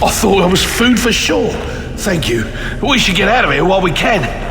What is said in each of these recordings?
I thought I was food for sure. Thank you. We should get out of here while we can.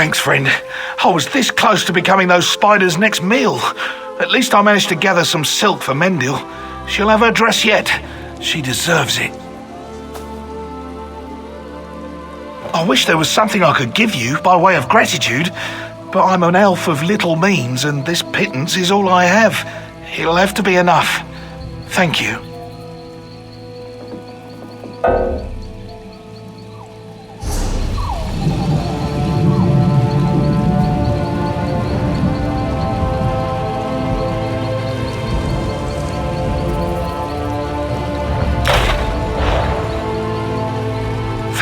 Thanks, friend. I was this close to becoming those spiders' next meal. At least I managed to gather some silk for Mendil. She'll have her dress yet. She deserves it. I wish there was something I could give you by way of gratitude, but I'm an elf of little means and this pittance is all I have. It'll have to be enough. Thank you.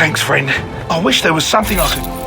Thanks, friend. I wish there was something I could...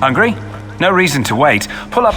Hungry? No reason to wait. Pull up.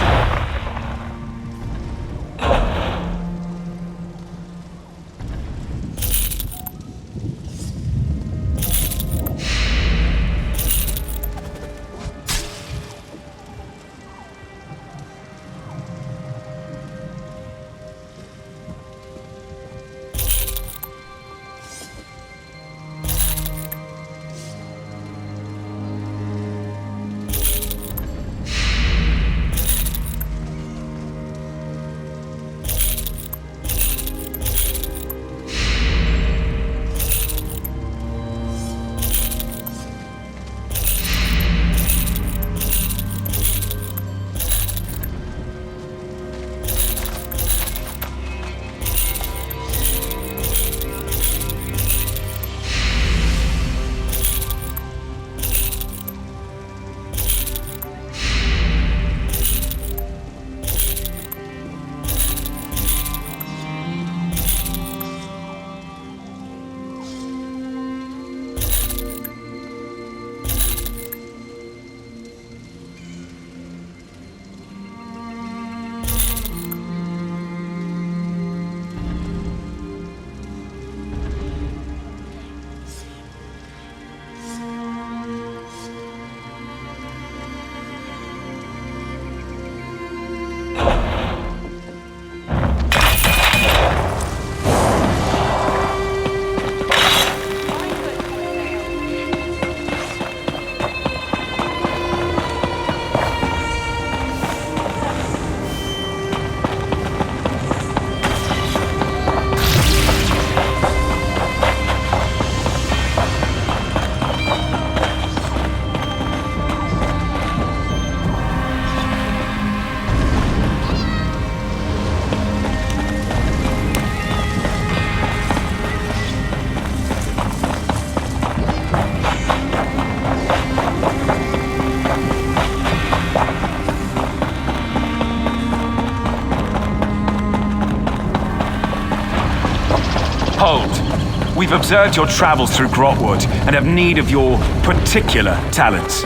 Hold. We've observed your travels through Grotwood and have need of your particular talents.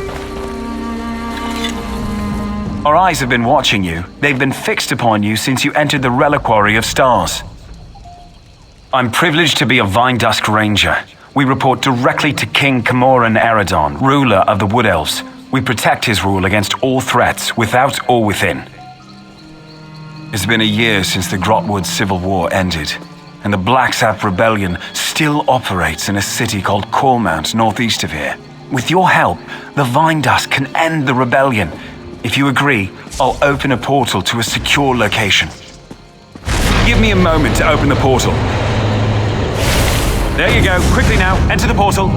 Our eyes have been watching you. They've been fixed upon you since you entered the Reliquary of Stars. I'm privileged to be a Vine Dusk Ranger. We report directly to King Camoran Eredon, ruler of the Wood Elves. We protect his rule against all threats, without or within. It's been a year since the Grotwood Civil War ended, and the Black Sap Rebellion still operates in a city called Cormount, northeast of here. With your help, the Vine Dusk can end the rebellion. If you agree, I'll open a portal to a secure location. Give me a moment to open the portal. There you go. Quickly now, enter the portal.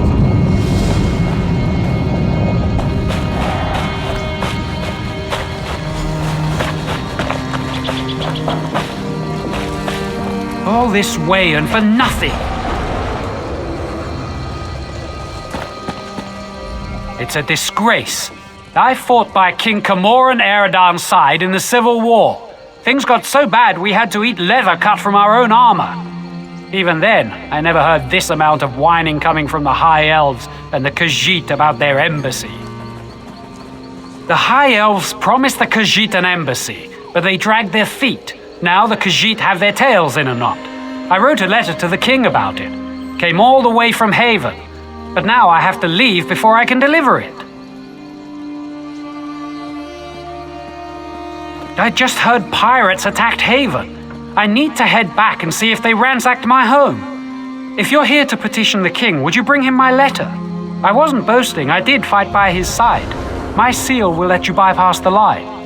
All this way and for nothing. It's a disgrace. I fought by King Camoran Eredon's side in the Civil War. Things got so bad we had to eat leather cut from our own armor. Even then, I never heard this amount of whining coming from the High Elves and the Khajiit about their embassy. The High Elves promised the Khajiit an embassy, but they dragged their feet. Now the Khajiit have their tails in a knot. I wrote a letter to the king about it. Came all the way from Haven. But now I have to leave before I can deliver it. I just heard pirates attacked Haven. I need to head back and see if they ransacked my home. If you're here to petition the king, would you bring him my letter? I wasn't boasting, I did fight by his side. My seal will let you bypass the line.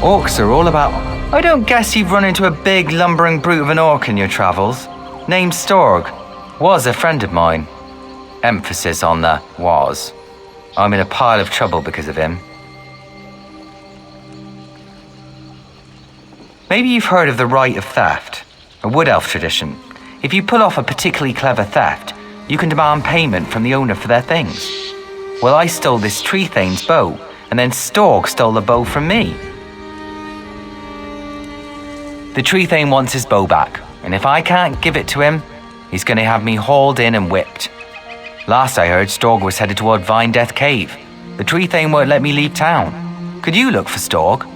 Orcs are all about... I don't guess you've run into a big lumbering brute of an orc in your travels. Named Storg. Was a friend of mine. Emphasis on the was. I'm in a pile of trouble because of him. Maybe you've heard of the Rite of Theft, a Wood Elf tradition. If you pull off a particularly clever theft, you can demand payment from the owner for their things. Well, I stole this tree thane's bow, and and then Storg stole the bow from me. The tree thane wants his bow back, and if I can't give it to him, he's going to have me hauled in and whipped. Last I heard, Storg was headed toward Vine Death Cave. The tree thane won't let me leave town. Could you look for Storg?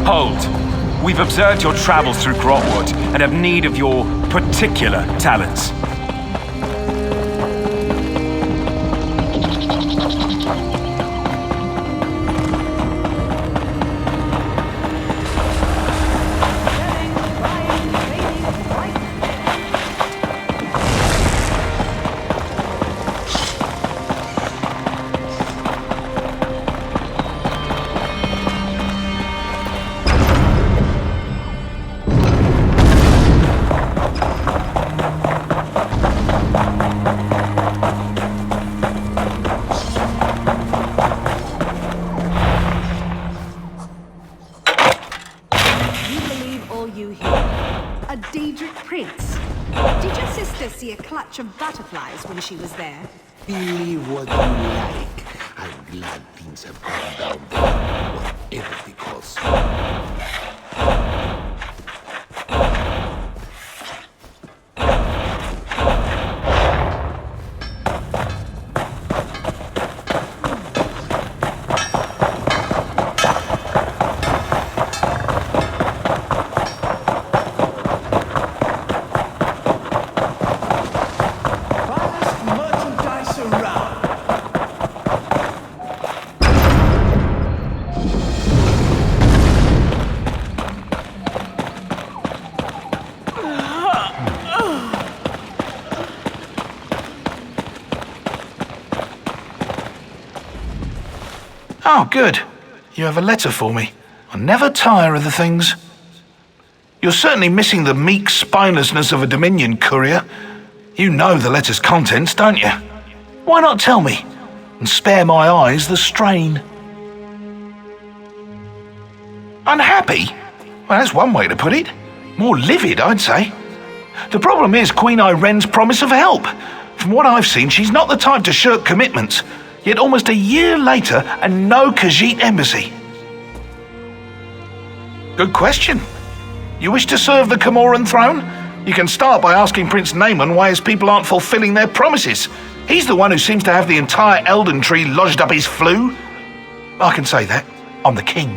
Hold. We've observed your travels through Grotwood and have need of your particular talents. See a clutch of butterflies when she was there. Believe what you like. I'm glad things have gone down there, whatever the cost. Oh, good. You have a letter for me. I never tire of the things. You're certainly missing the meek spinelessness of a Dominion courier. You know the letter's contents, don't you? Why not tell me, and spare my eyes the strain? Unhappy? Well, that's one way to put it. More livid, I'd say. The problem is Queen Irene's promise of help. From what I've seen, she's not the type to shirk commitments. Yet almost a year later, and no Khajiit embassy. Good question. You wish to serve the Comoran throne? You can start by asking Prince Naaman why his people aren't fulfilling their promises. He's the one who seems to have the entire Elden Tree lodged up his flue. I can say that. I'm the king.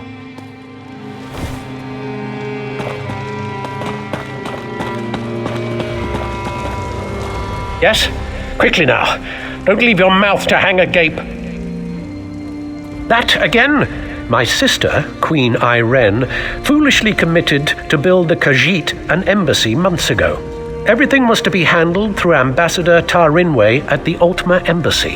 Yes? Quickly now. Don't leave your mouth to hang agape. That again? My sister, Queen Irene, foolishly committed to build the Khajiit an embassy months ago. Everything was to be handled through Ambassador Tarinwe at the Ultima Embassy.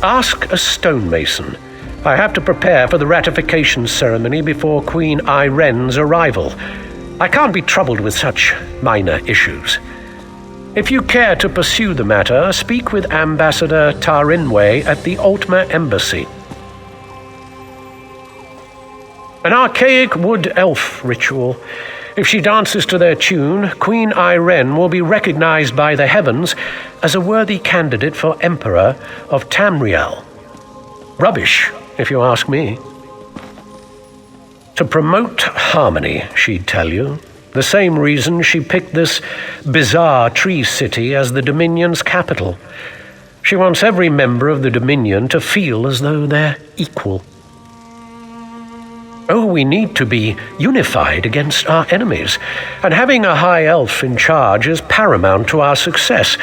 Ask a stonemason. I have to prepare for the ratification ceremony before Queen Irene's arrival. I can't be troubled with such minor issues. If you care to pursue the matter, speak with Ambassador Tarinwe at the Ultima Embassy. An archaic wood elf ritual. If she dances to their tune, Queen Irene will be recognized by the heavens as a worthy candidate for Emperor of Tamriel. Rubbish, if you ask me. To promote harmony, she'd tell you. The same reason she picked this bizarre tree city as the Dominion's capital. She wants every member of the Dominion to feel as though they're equal. Oh, we need to be unified against our enemies, and having a high elf in charge is paramount to our success.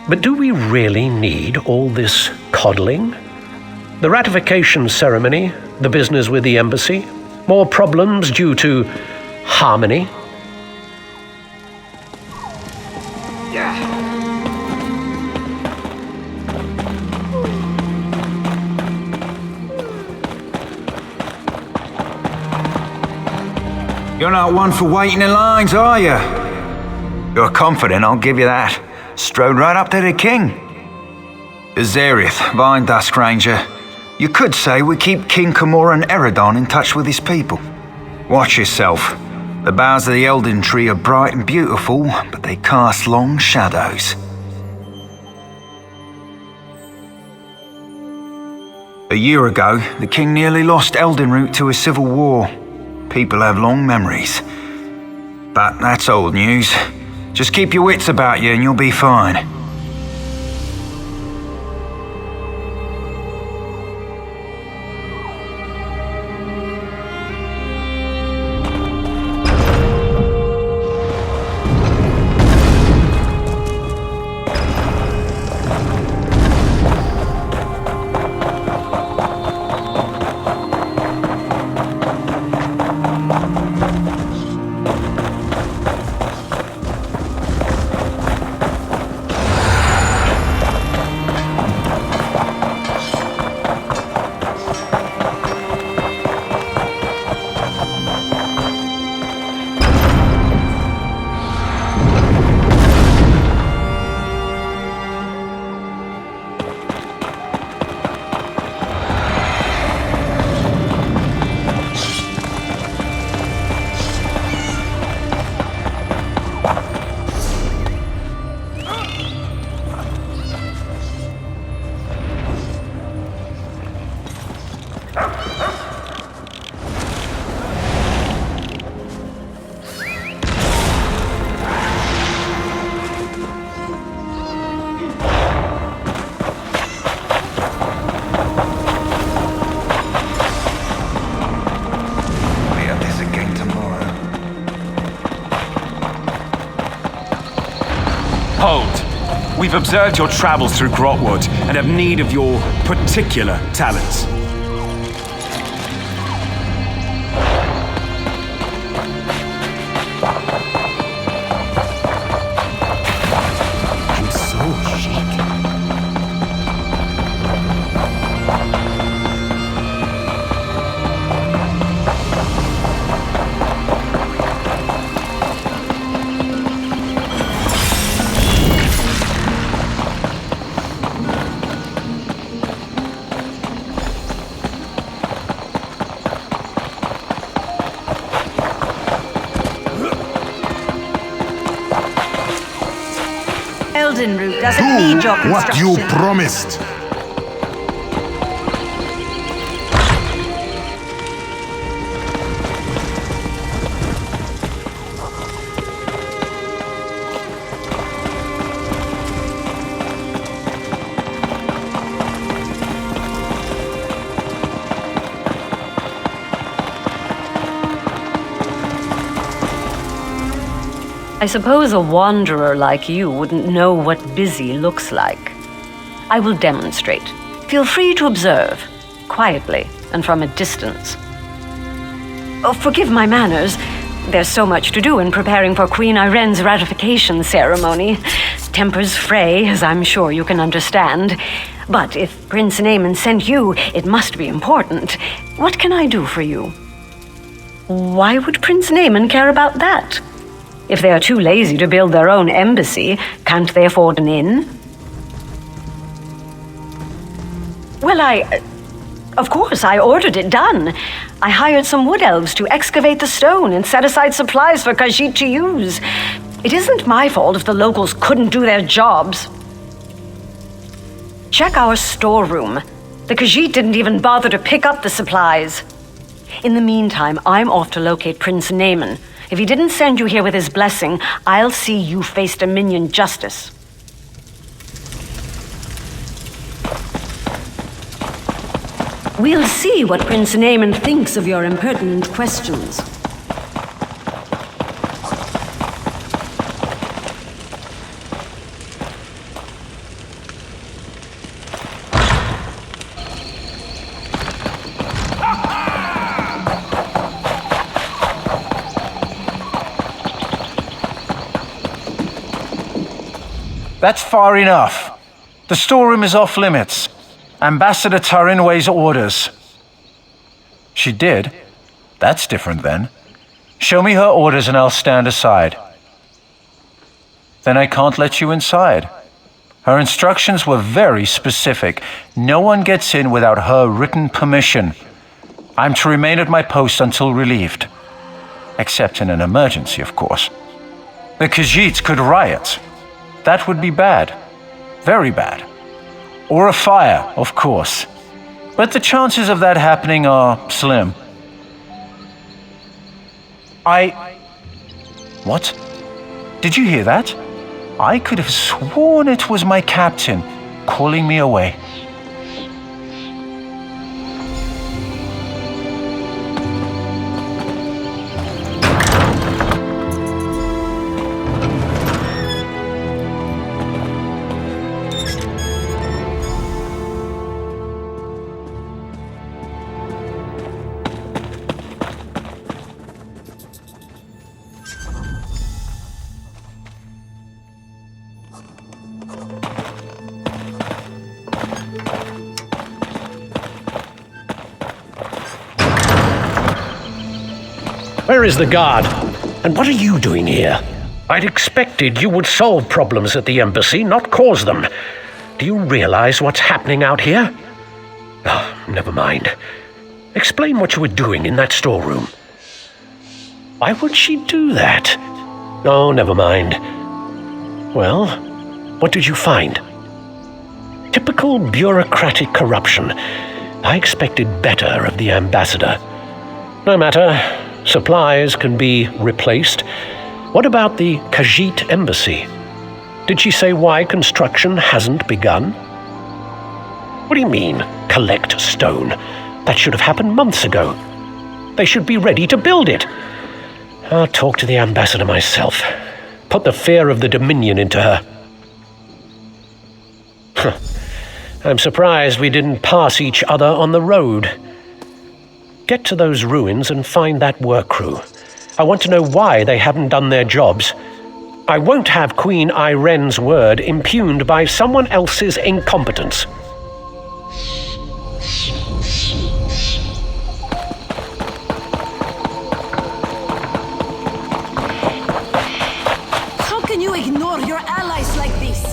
But do we really need all this coddling? The ratification ceremony, the business with the embassy, More problems due to harmony? You're not one for waiting in lines, are you? You're confident, I'll give you that. Strode right up to the king. Azerith, Vine Dusk Ranger. You could say we keep King Camoran Eredon in touch with his people. Watch yourself. The boughs of the Elden Tree are bright and beautiful, but they cast long shadows. A year ago, the king nearly lost Eldenroot to a civil war. People have long memories. But that's old news. Just keep your wits about you and you'll be fine. Hold. We've observed your travels through Grotwood and have need of your particular talents. I'm so shaken. Eldenroot doesn't need your Do what you construction. promised. I suppose a wanderer like you wouldn't know what busy looks like. I will demonstrate. Feel free to observe, quietly and from a distance. Oh, forgive my manners. There's so much to do in preparing for Queen Iren's ratification ceremony. Tempers fray, as I'm sure you can understand. But if Prince Naaman sent you, it must be important. What can I do for you? Why would Prince Naaman care about that? If they are too lazy to build their own embassy, can't they afford an inn? Well, of course, I ordered it done. I hired some wood elves to excavate the stone and set aside supplies for Khajiit to use. It isn't my fault if the locals couldn't do their jobs. Check our storeroom. The Khajiit didn't even bother to pick up the supplies. In the meantime, I'm off to locate Prince Naaman. If he didn't send you here with his blessing, I'll see you face Dominion justice. We'll see what Prince Naaman thinks of your impertinent questions. That's far enough. The storeroom is off limits. Ambassador Tarinway's orders. She did? That's different then. Show me her orders and I'll stand aside. Then I can't let you inside. Her instructions were very specific. No one gets in without her written permission. I'm to remain at my post until relieved. Except in an emergency, of course. The Khajiits could riot. That would be bad. Very bad. Or a fire, of course. But the chances of that happening are slim. What? Did you hear that? I could have sworn it was my captain calling me away. Where is the guard? And what are you doing here? I'd expected you would solve problems at the embassy, not cause them. Do you realize what's happening out here? Oh, never mind. Explain what you were doing in that storeroom. Why would she do that? Oh, never mind. Well, what did you find? Typical bureaucratic corruption. I expected better of the ambassador. No matter. Supplies can be replaced. What about the Khajiit embassy? Did she say why construction hasn't begun? What do you mean, collect stone? That should have happened months ago. They should be ready to build it. I'll talk to the ambassador myself. Put the fear of the Dominion into her. I'm surprised we didn't pass each other on the road. Get to those ruins and find that work crew. I want to know why they haven't done their jobs. I won't have Queen Iren's word impugned by someone else's incompetence. How can you ignore your allies like this?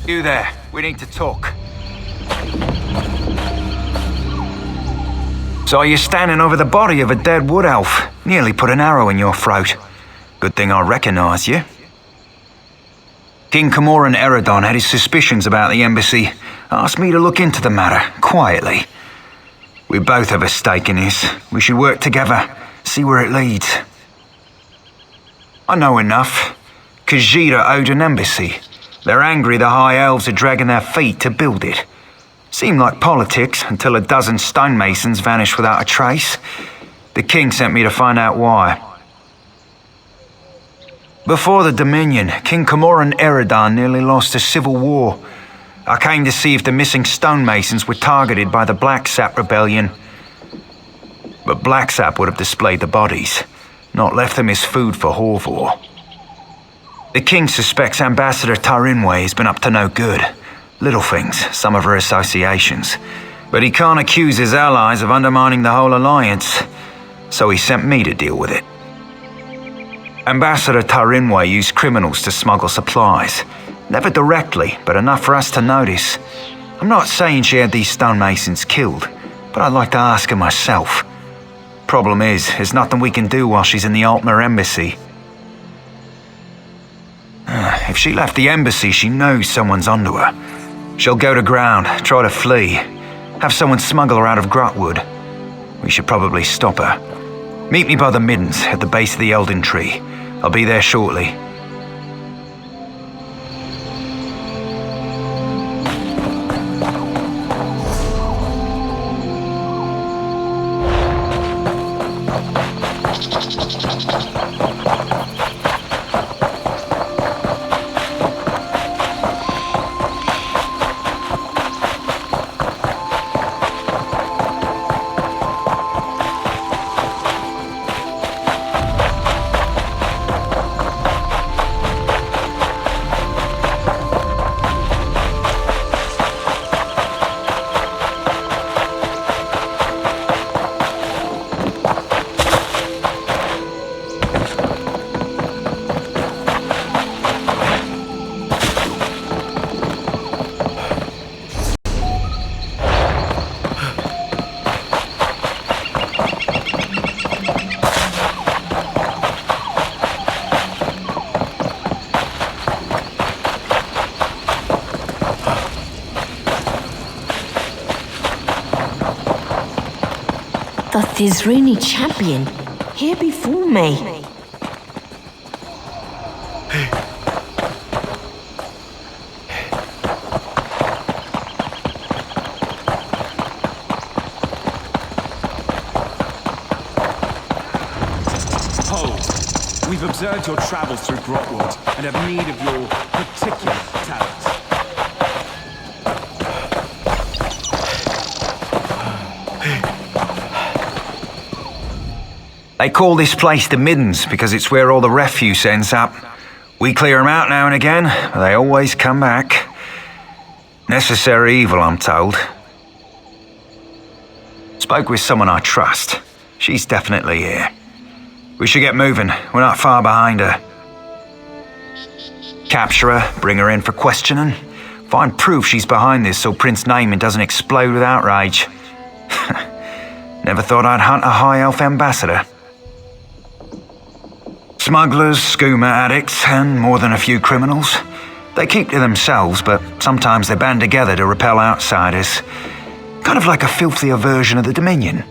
You there, we need to talk. Saw you standing over the body of a dead wood elf. Nearly put an arrow in your throat. Good thing I recognize you. King Camoran Eredon had his suspicions about the embassy. Asked me to look into the matter, quietly. We both have a stake in this. We should work together, see where it leads. I know enough. Khajiit owed an embassy. They're angry the High Elves are dragging their feet to build it. Seemed like politics until a dozen stonemasons vanished without a trace. The king sent me to find out why. Before the Dominion, King Camoran Eredon nearly lost a civil war. I came to see if the missing stonemasons were targeted by the Blacksap rebellion. But Blacksap would have displayed the bodies, not left them as food for Horvor. The king suspects Ambassador Tarinway has been up to no good. Little things, some of her associations. But he can't accuse his allies of undermining the whole alliance, so he sent me to deal with it. Ambassador Tarinway used criminals to smuggle supplies. Never directly, but enough for us to notice. I'm not saying she had these stonemasons killed, but I'd like to ask her myself. Problem is, there's nothing we can do while she's in the Altmer embassy. If she left the embassy, she knows someone's onto her. She'll go to ground, try to flee, have someone smuggle her out of Grotwood. We should probably stop her. Meet me by the Middens at the base of the Elden Tree. I'll be there shortly. The Thizrini champion, here before me. Hold. We've observed your travels through Grotwood and have need of your particular talents. They call this place the Middens because it's where all the refuse ends up. We clear them out now and again, but they always come back. Necessary evil, I'm told. Spoke with someone I trust. She's definitely here. We should get moving. We're not far behind her. Capture her, bring her in for questioning. Find proof she's behind this so Prince Naaman doesn't explode with outrage. Never thought I'd hunt a high elf ambassador. Smugglers, skooma addicts, and more than a few criminals. They keep to themselves, but sometimes they band together to repel outsiders. Kind of like a filthier version of the Dominion.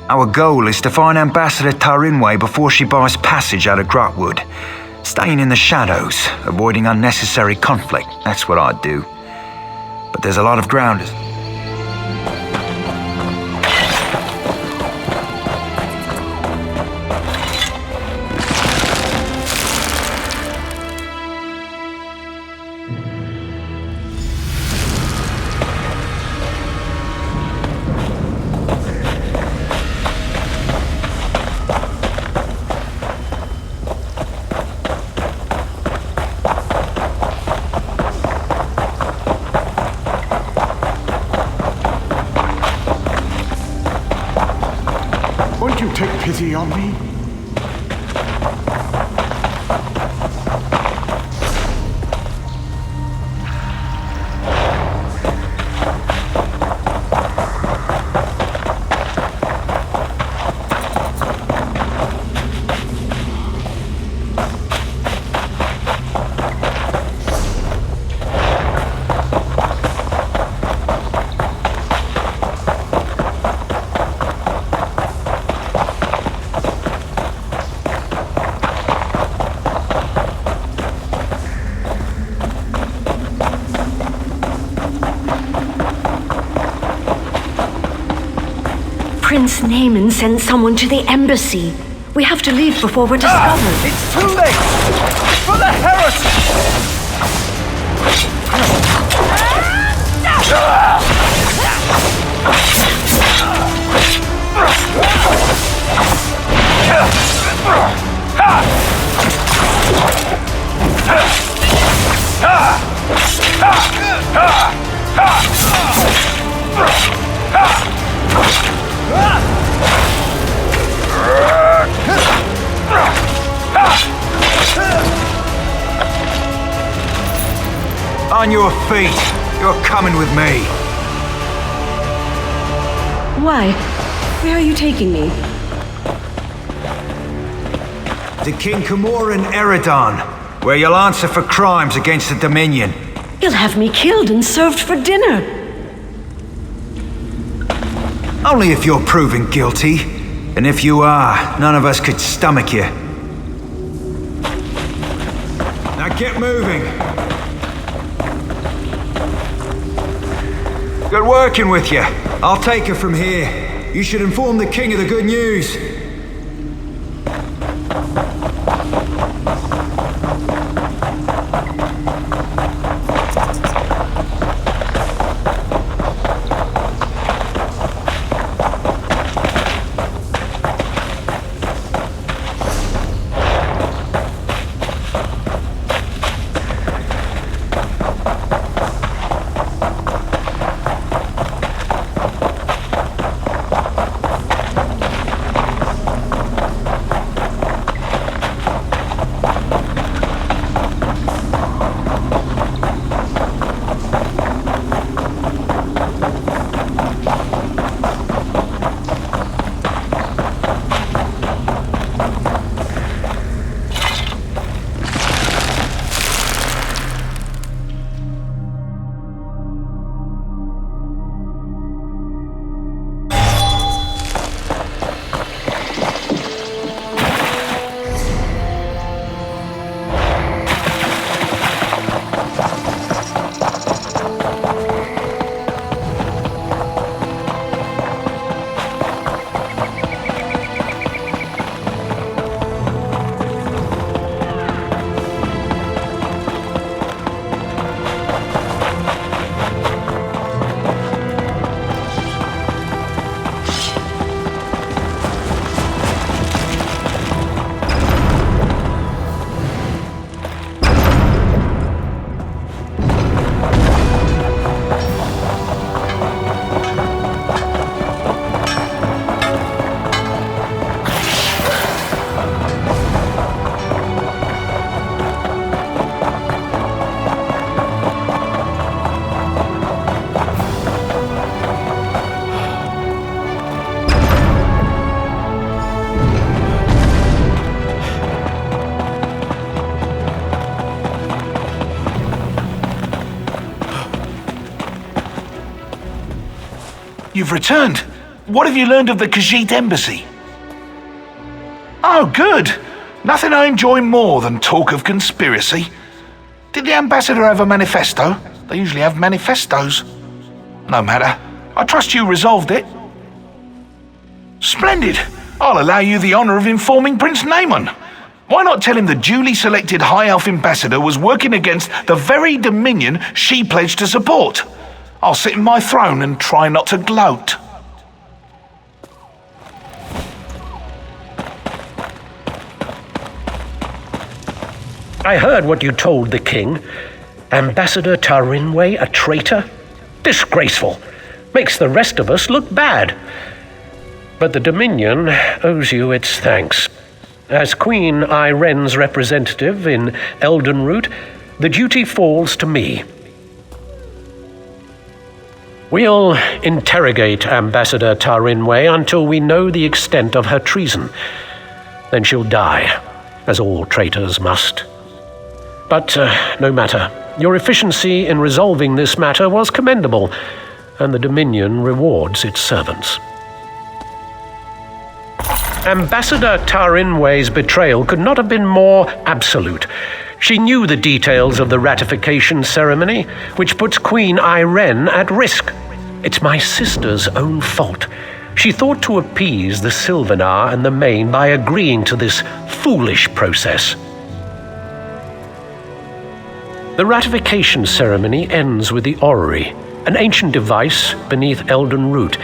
Our goal is to find Ambassador Tarinway before she buys passage out of Grotwood. Staying in the shadows, avoiding unnecessary conflict, that's what I'd do. But there's a lot of ground. Won't you take pity on me? Prince Naaman sent someone to the embassy. We have to leave before we're discovered. It's too late! For the heresy! On your feet. You're coming with me. Why? Where are you taking me? To King Camoran Eredon, where you'll answer for crimes against the Dominion. He'll have me killed and served for dinner. Only if you're proven guilty. And if you are, none of us could stomach you. Now get moving. Good working with you. I'll take her from here. You should inform the king of the good news. You've returned. What have you learned of the Khajiit embassy? Oh, good. Nothing I enjoy more than talk of conspiracy. Did the ambassador have a manifesto? They usually have manifestos. No matter. I trust you resolved it. Splendid. I'll allow you the honor of informing Prince Naaman. Why not tell him the duly selected High Elf ambassador was working against the very Dominion she pledged to support? I'll sit in my throne and try not to gloat. I heard what you told the king. Ambassador Tarinway a traitor? Disgraceful. Makes the rest of us look bad. But the Dominion owes you its thanks. As Queen Iren's representative in Eldenroot, the duty falls to me. We'll interrogate Ambassador Tarinway until we know the extent of her treason. Then she'll die, as all traitors must. But no matter. Your efficiency in resolving this matter was commendable, and the Dominion rewards its servants. Ambassador Tarinway's betrayal could not have been more absolute. She knew the details of the ratification ceremony, which puts Queen Iren at risk. It's my sister's own fault. She thought to appease the Sylvanar and the Main by agreeing to this foolish process. The ratification ceremony ends with the orrery, an ancient device beneath Eldenroot.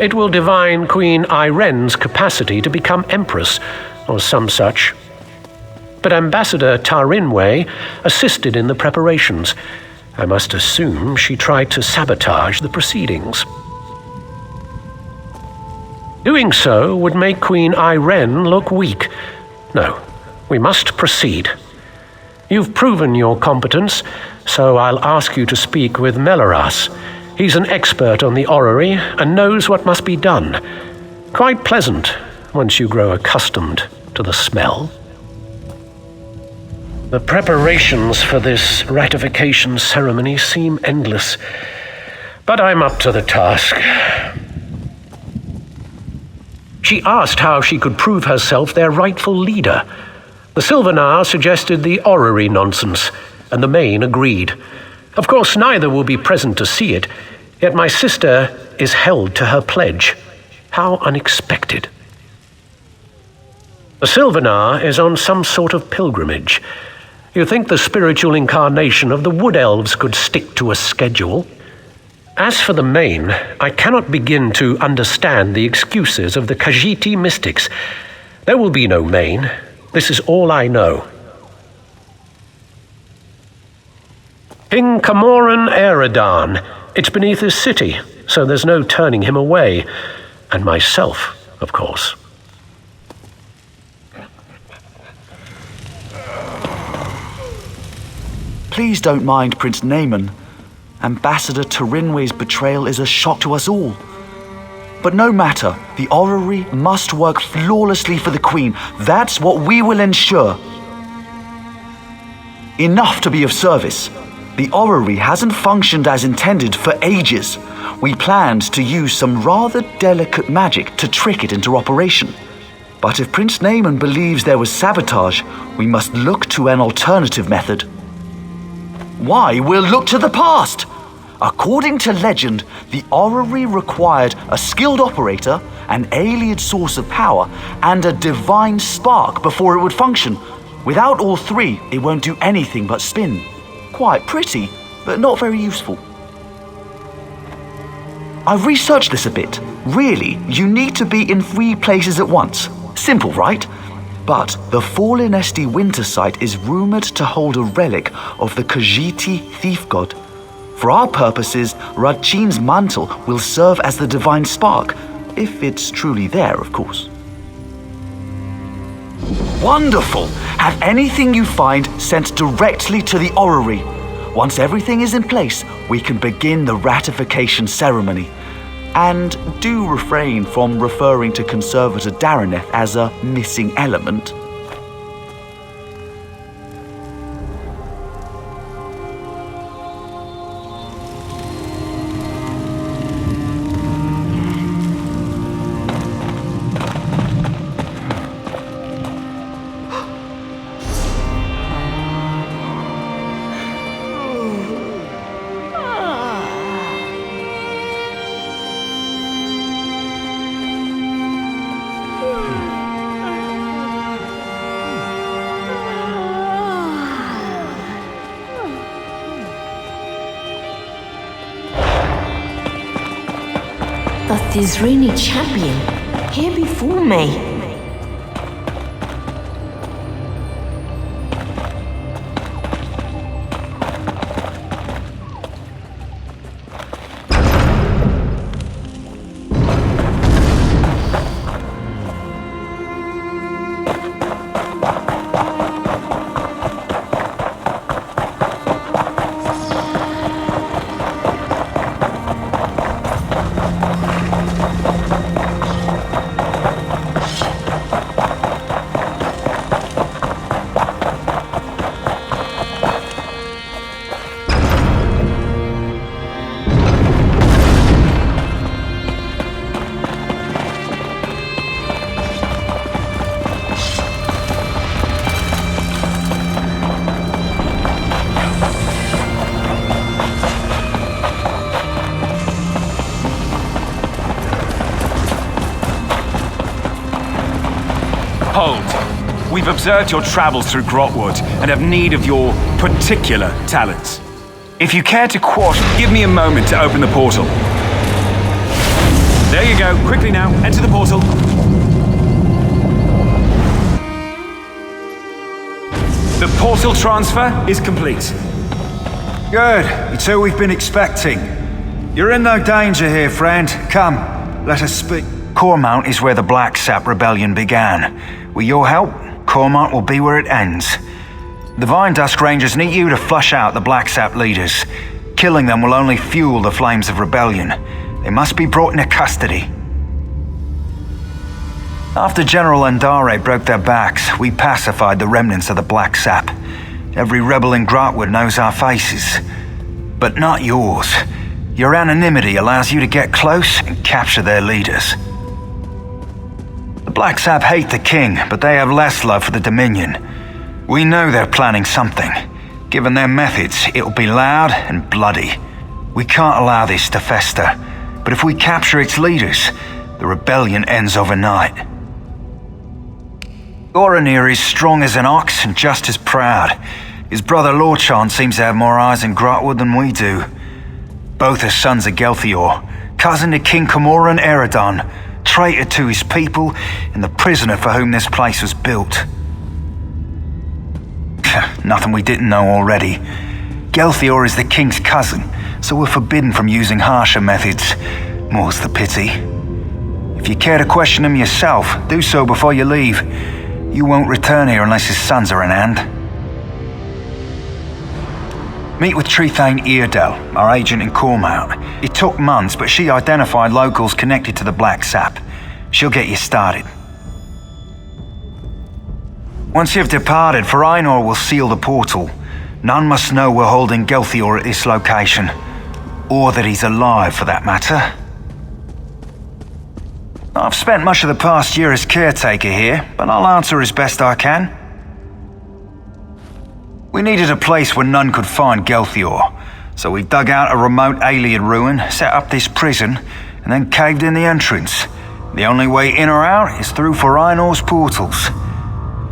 It will divine Queen Iren's capacity to become empress, or some such. But Ambassador Tarinway assisted in the preparations. I must assume she tried to sabotage the proceedings. Doing so would make Queen Iren look weak. No, we must proceed. You've proven your competence, so I'll ask you to speak with Melaras. He's an expert on the orrery and knows what must be done. Quite pleasant once you grow accustomed to the smell. The preparations for this ratification ceremony seem endless, but I'm up to the task. She asked how she could prove herself their rightful leader. The Sylvanar suggested the orrery nonsense, and the Main agreed. Of course, neither will be present to see it, yet my sister is held to her pledge. How unexpected. The Sylvanar is on some sort of pilgrimage. You think the spiritual incarnation of the Wood Elves could stick to a schedule? As for the Main, I cannot begin to understand the excuses of the Khajiiti mystics. There will be no Main. This is all I know. King Camoran Eredan. It's beneath his city, so there's no turning him away. And myself, of course. Please don't mind Prince Naaman. Ambassador Turinwe's betrayal is a shock to us all. But no matter, the orrery must work flawlessly for the Queen. That's what we will ensure. Enough to be of service. The orrery hasn't functioned as intended for ages. We planned to use some rather delicate magic to trick it into operation. But if Prince Naaman believes there was sabotage, we must look to an alternative method. Why, we'll look to the past! According to legend, the orrery required a skilled operator, an alien source of power, and a divine spark before it would function. Without all three, it won't do anything but spin. Quite pretty, but not very useful. I've researched this a bit. Really, you need to be in 3 places at once. Simple, right? But the Fallen Esti winter site is rumored to hold a relic of the Khajiiti thief god. For our purposes, Radchin's mantle will serve as the divine spark, if it's truly there, of course. Wonderful! Have anything you find sent directly to the orrery. Once everything is in place, we can begin the ratification ceremony. And do refrain from referring to Conservator Daraneth as a missing element. The Thizrini champion, here before me. Hold. We've observed your travels through Grotwood and have need of your particular talents. If you care to give me a moment to open the portal. There you go. Quickly now, enter the portal. The portal transfer is complete. Good. It's who we've been expecting. You're in no danger here, friend. Come, let us speak. Cormount is where the Black Sap Rebellion began. With your help, Cormount will be where it ends. The Vine Dusk Rangers need you to flush out the Black Sap leaders. Killing them will only fuel the flames of rebellion. They must be brought into custody. After General Andare broke their backs, we pacified the remnants of the Black Sap. Every rebel in Grotwood knows our faces. But not yours. Your anonymity allows you to get close and capture their leaders. The Black Sap hate the king, but they have less love for the Dominion. We know they're planning something. Given their methods, it'll be loud and bloody. We can't allow this to fester, but if we capture its leaders, the rebellion ends overnight. Goranir is strong as an ox and just as proud. His brother Lorchan seems to have more eyes in Grotwood than we do. Both are sons of Gelthior, cousin to King Camoran Eredon, traitor to his people and the prisoner for whom this place was built. Nothing we didn't know already. Gelthior is the king's cousin, so we're forbidden from using harsher methods. More's the pity. If you care to question him yourself, do so before you leave. You won't return here unless his sons are in hand. Meet with Trethane Eardell, our agent in Cormount. It took months, but she identified locals connected to the Black Sap. She'll get you started. Once you've departed, Farinor will seal the portal. None must know we're holding Gelthior at this location. Or that he's alive, for that matter. I've spent much of the past year as caretaker here, but I'll answer as best I can. We needed a place where none could find Gelthior, so we dug out a remote alien ruin, set up this prison, and then caved in the entrance. The only way in or out is through Farinor's portals.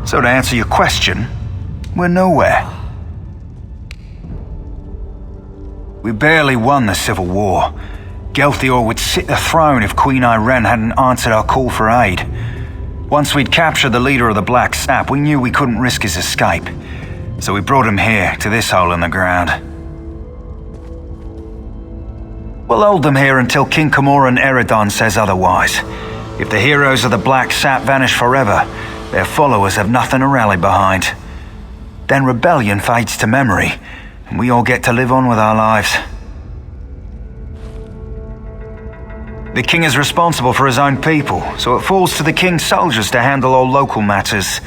So to answer your question, we're nowhere. We barely won the Civil War. Gelthior would sit the throne if Queen Iren hadn't answered our call for aid. Once we'd captured the leader of the Black Sap, we knew we couldn't risk his escape. So we brought him here, to this hole in the ground. We'll hold them here until King Camoran Eredon says otherwise. If the heroes of the Black Sap vanish forever, their followers have nothing to rally behind. Then rebellion fades to memory, and we all get to live on with our lives. The king is responsible for his own people, so it falls to the king's soldiers to handle all local matters.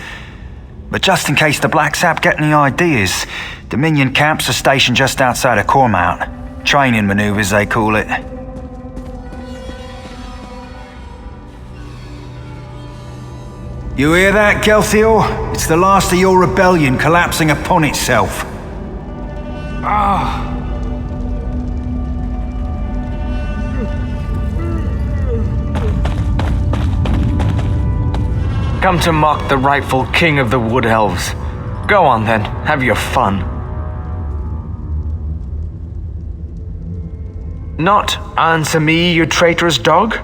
But just in case the Black Sap get any ideas, Dominion camps are stationed just outside of Cormount. Training maneuvers, they call it. You hear that, Gelthior? It's the last of your rebellion collapsing upon itself. Come to mock the rightful king of the Wood Elves. Go on then, have your fun. Not answer me, you traitorous dog.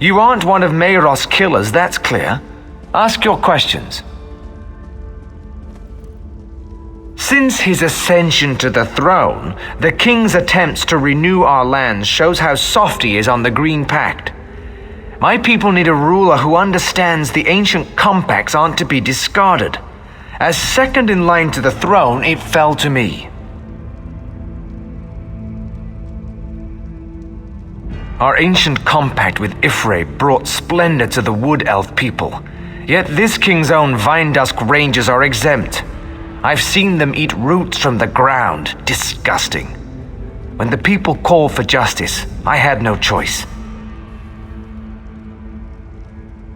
You aren't one of Mayros' killers, that's clear. Ask your questions. Since his ascension to the throne, the king's attempts to renew our lands shows how soft he is on the Green Pact. My people need a ruler who understands the ancient compacts aren't to be discarded. As second in line to the throne, it fell to me. Our ancient compact with Ifre brought splendor to the Wood Elf people. Yet this king's own Vine Dusk Rangers are exempt. I've seen them eat roots from the ground. Disgusting. When the people called for justice, I had no choice.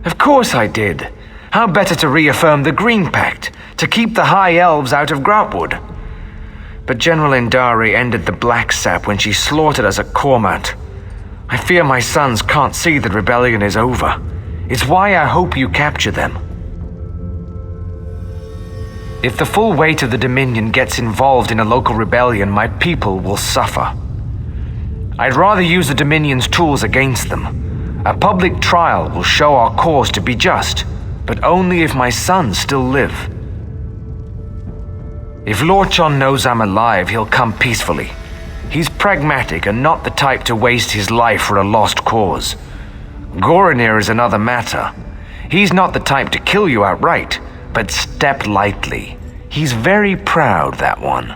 Of course I did. How better to reaffirm the Green Pact, to keep the High Elves out of Grotwood. But General Indari ended the Black Sap when she slaughtered us at Cormount. I fear my sons can't see that rebellion is over. It's why I hope you capture them. If the full weight of the Dominion gets involved in a local rebellion, my people will suffer. I'd rather use the Dominion's tools against them. A public trial will show our cause to be just, but only if my sons still live. If Lorchan knows I'm alive, he'll come peacefully. He's pragmatic and not the type to waste his life for a lost cause. Goranir is another matter. He's not the type to kill you outright, but step lightly. He's very proud, that one.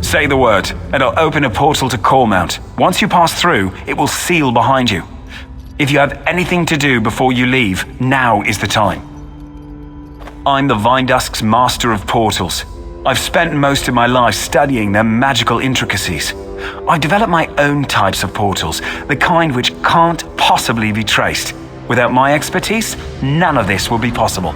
Say the word, and I'll open a portal to Cormount. Once you pass through, it will seal behind you. If you have anything to do before you leave, now is the time. I'm the Vindusk's master of portals. I've spent most of my life studying their magical intricacies. I've developed my own types of portals, the kind which can't possibly be traced. Without my expertise, none of this will be possible.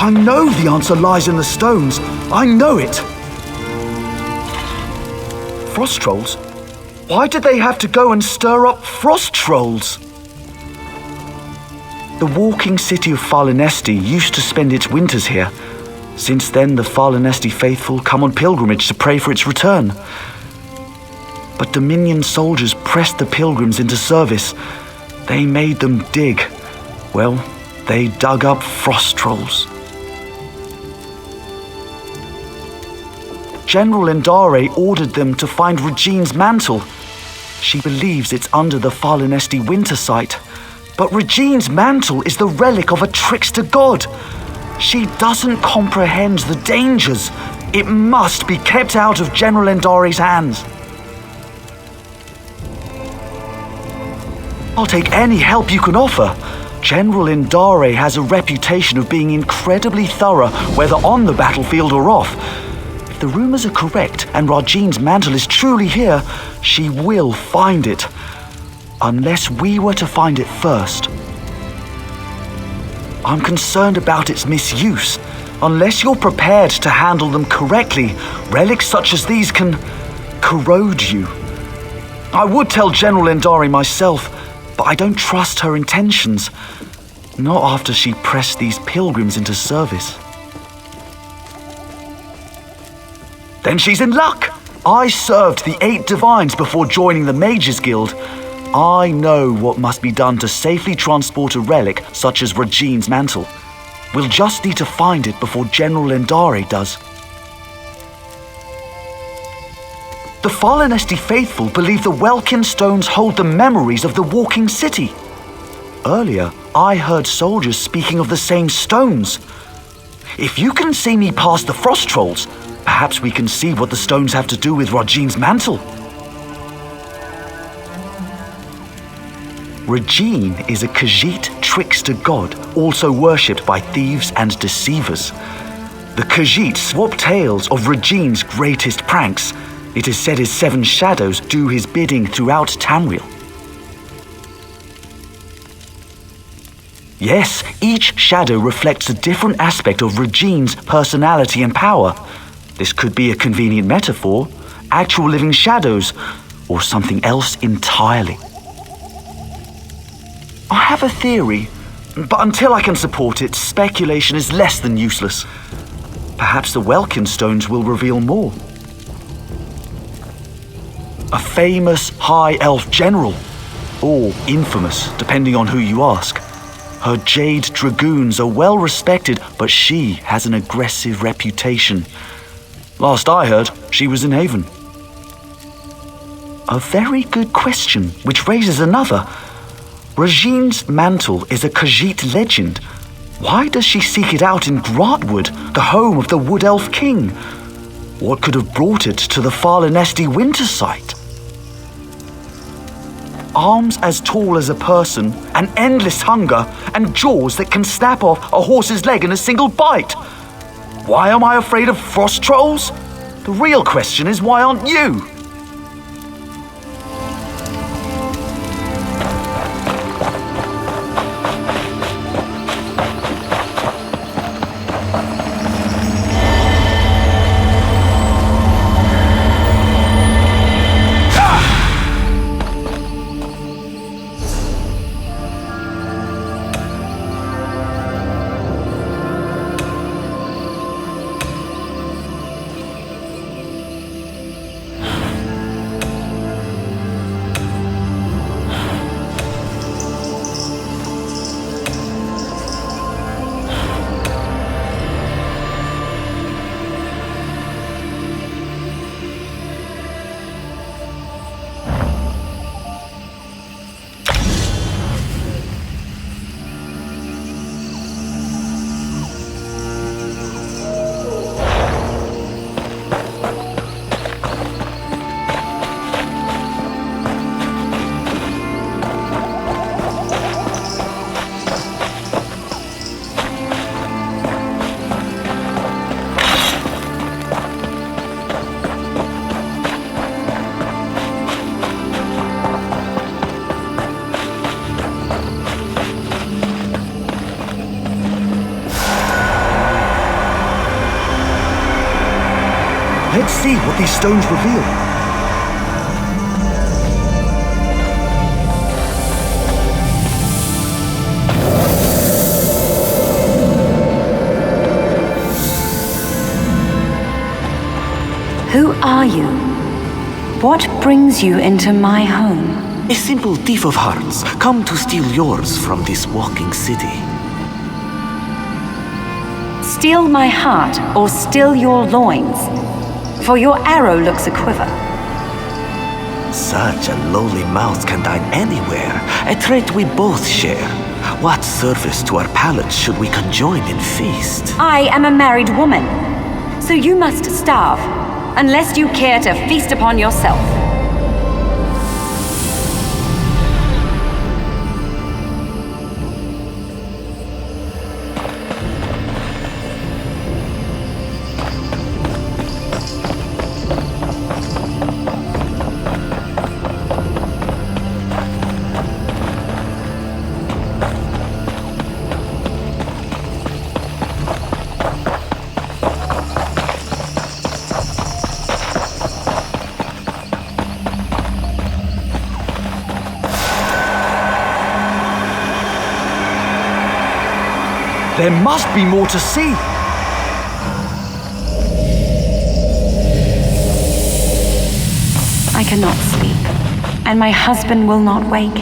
I know the answer lies in the stones. I know it. Frost trolls? Why did they have to go and stir up frost trolls? The walking city of Farlinesti used to spend its winters here. Since then, the Farlinesti faithful come on pilgrimage to pray for its return. But Dominion soldiers pressed the pilgrims into service. They made them dig. Well, they dug up frost trolls. General Endare ordered them to find Regine's mantle. She believes it's under the Farlinesti winter site. But Regine's mantle is the relic of a trickster god. She doesn't comprehend the dangers. It must be kept out of General Endare's hands. I'll take any help you can offer. General Endare has a reputation of being incredibly thorough, whether on the battlefield or off. If the rumors are correct and Regine's mantle is truly here, she will find it. Unless we were to find it first. I'm concerned about its misuse. Unless you're prepared to handle them correctly, relics such as these can corrode you. I would tell General Endari myself, but I don't trust her intentions. Not after she pressed these pilgrims into service. Then she's in luck. I served the 8 divines before joining the Mages Guild. I know what must be done to safely transport a relic such as Regine's mantle. We'll just need to find it before General Endari does. The Falinesti faithful believe the Welkin stones hold the memories of the walking city. Earlier, I heard soldiers speaking of the same stones. If you can see me past the frost trolls, perhaps we can see what the stones have to do with Regine's mantle. Regine is a Khajiit trickster god, also worshipped by thieves and deceivers. The Khajiit swap tales of Regine's greatest pranks. It is said his 7 shadows do his bidding throughout Tamriel. Yes, each shadow reflects a different aspect of Regine's personality and power. This could be a convenient metaphor, actual living shadows, or something else entirely. I have a theory, but until I can support it, speculation is less than useless. Perhaps the Welkin stones will reveal more. A famous high elf general, or infamous, depending on who you ask. Her jade dragoons are well respected, but she has an aggressive reputation. Last I heard, she was in Haven. A very good question, which raises another. Regine's mantle is a Khajiit legend. Why does she seek it out in Gratwood, the home of the Wood Elf King? What could have brought it to the Falinesti winter site? Arms as tall as a person, an endless hunger, and jaws that can snap off a horse's leg in a single bite. Why am I afraid of frost trolls? The real question is, why aren't you? Let's see what these stones reveal. Who are you? What brings you into my home? A simple thief of hearts, come to steal yours from this walking city. Steal my heart or steal your loins? For your arrow looks a quiver. Such a lowly mouth can dine anywhere, a trait we both share. What service to our palates should we conjoin in feast? I am a married woman, so you must starve, unless you care to feast upon yourself. There must be more to see. I cannot sleep, and my husband will not wake.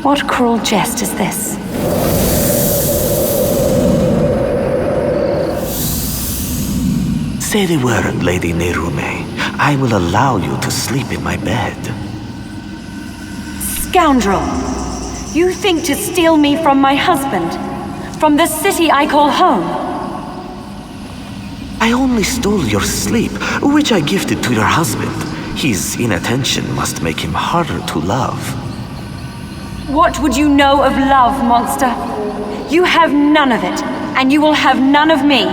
What cruel jest is this? Say the word, Lady Nerume. I will allow you to sleep in my bed. Scoundrel! You think to steal me from my husband? From the city I call home? I only stole your sleep, which I gifted to your husband. His inattention must make him harder to love. What would you know of love, monster? You have none of it, and you will have none of me.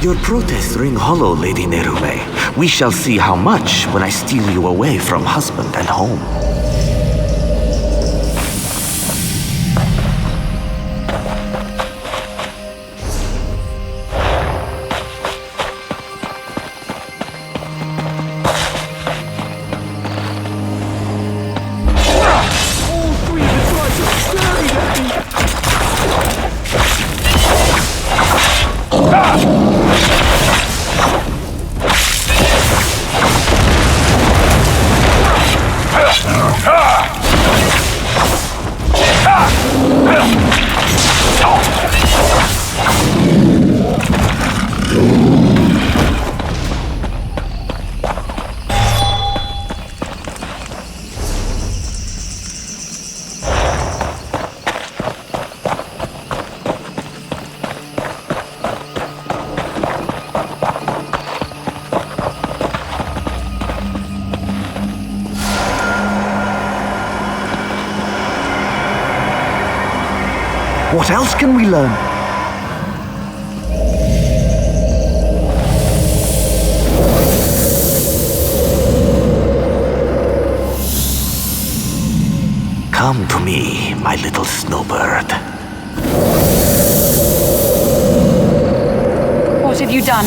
Your protests ring hollow, Lady Nerume. We shall see how much when I steal you away from husband and home. What else can we learn? Come to me, my little snowbird. What have you done?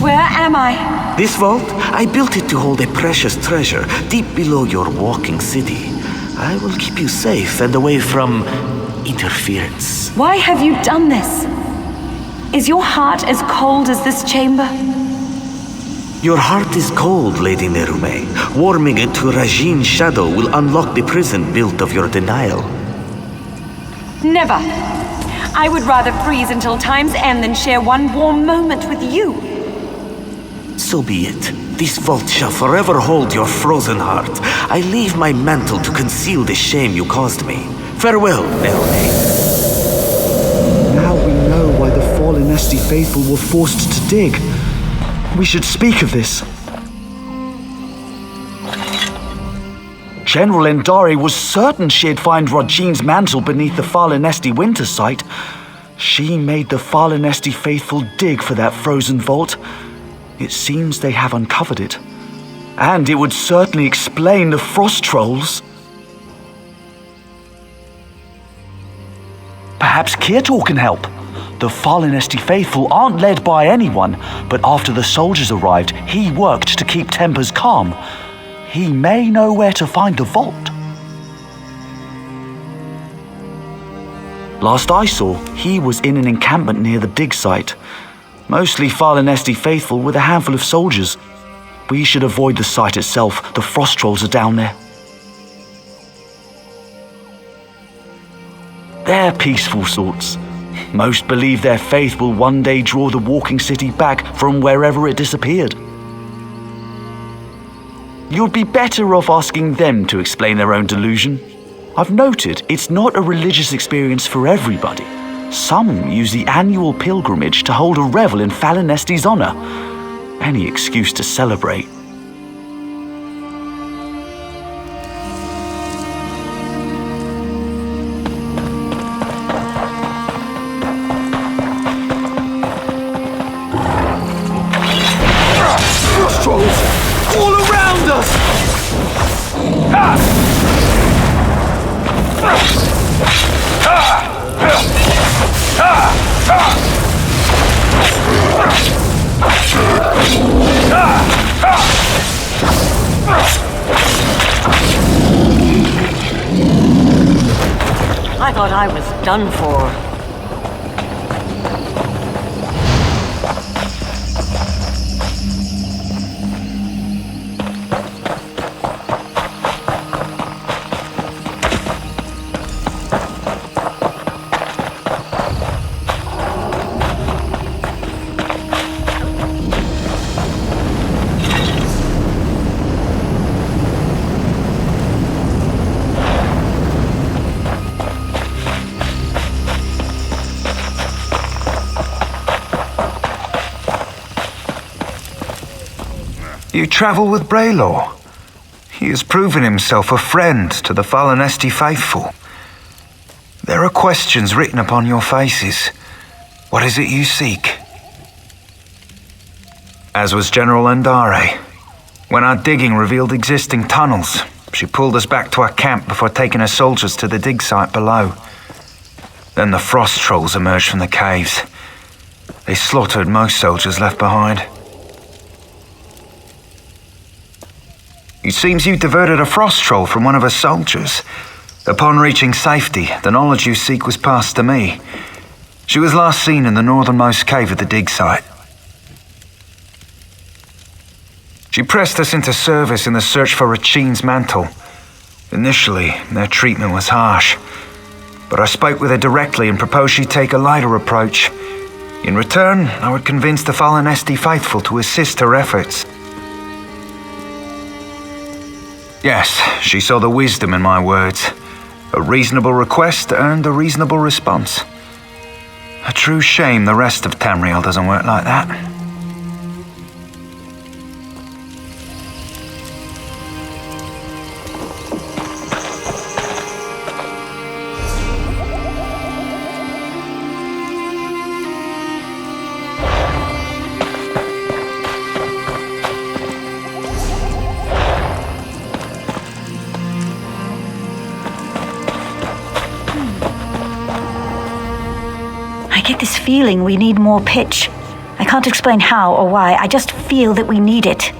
Where am I? This vault, I built it to hold a precious treasure deep below your walking city. I will keep you safe and away from interference. Why have you done this? Is your heart as cold as this chamber? Your heart is cold, Lady Nerume. Warming it to Rajine's shadow will unlock the prison built of your denial. Never. I would rather freeze until time's end than share one warm moment with you. So be it. This vault shall forever hold your frozen heart. I leave my mantle to conceal the shame you caused me. Farewell, Nerume. Now we know why the fallen Esti faithful were forced to dig. We should speak of this. General Endari was certain she'd find Rajine's mantle beneath the fallen Esti winter site. She made the fallen Esti faithful dig for that frozen vault. It seems they have uncovered it. And it would certainly explain the frost trolls. Perhaps Kirtor can help. The fallen Esti faithful aren't led by anyone, but after the soldiers arrived, he worked to keep tempers calm. He may know where to find the vault. Last I saw, he was in an encampment near the dig site. Mostly fallen Esti faithful with a handful of soldiers. We should avoid the site itself. The frost trolls are down there. They're peaceful sorts. Most believe their faith will one day draw the walking city back from wherever it disappeared. You'd be better off asking them to explain their own delusion. I've noted it's not a religious experience for everybody. Some use the annual pilgrimage to hold a revel in fallen Esti's honor. Any excuse to celebrate. Trolls all around us! I thought I was done for. You travel with Braylor. He has proven himself a friend to the Falonesti faithful. There are questions written upon your faces. What is it you seek? As was General Andare. When our digging revealed existing tunnels, she pulled us back to our camp before taking her soldiers to the dig site below. Then the frost trolls emerged from the caves. They slaughtered most soldiers left behind. It seems you diverted a frost troll from one of her soldiers. Upon reaching safety, the knowledge you seek was passed to me. She was last seen in the northernmost cave of the dig site. She pressed us into service in the search for Rachin's mantle. Initially, their treatment was harsh, but I spoke with her directly and proposed she take a lighter approach. In return, I would convince the Falonesti faithful to assist her efforts. Yes, she saw the wisdom in my words. A reasonable request earned a reasonable response. A true shame the rest of Tamriel doesn't work like that. I get this feeling we need more pitch. I can't explain how or why, I just feel that we need it.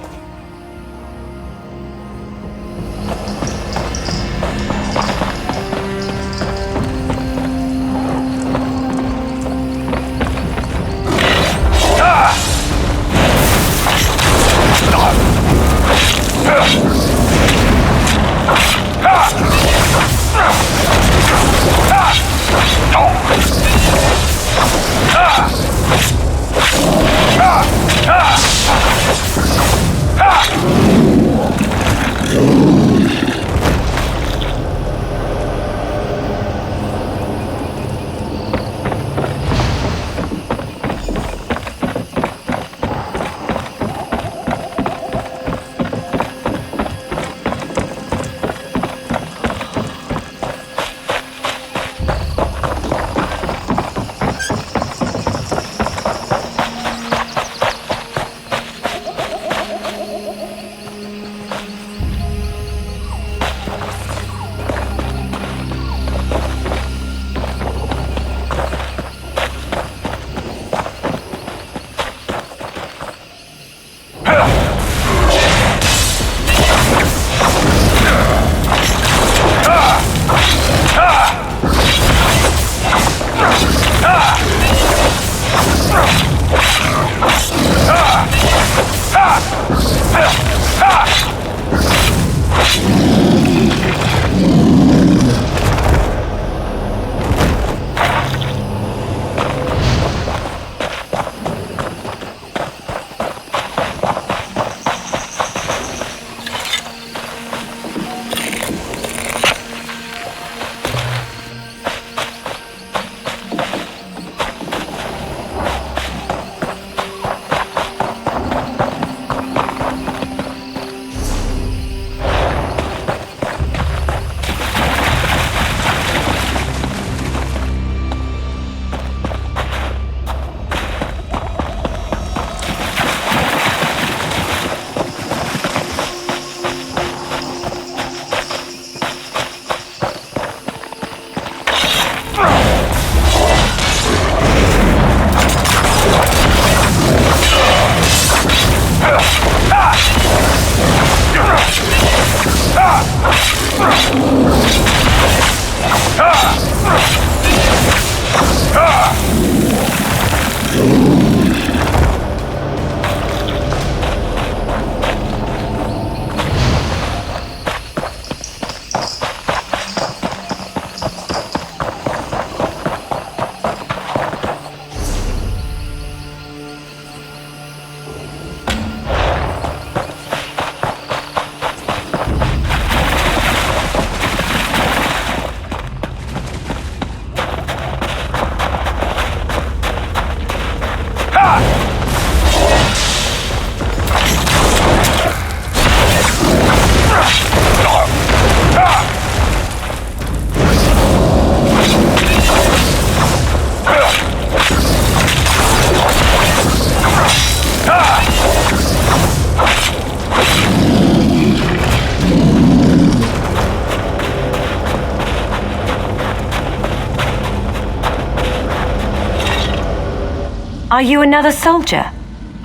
Are you another soldier,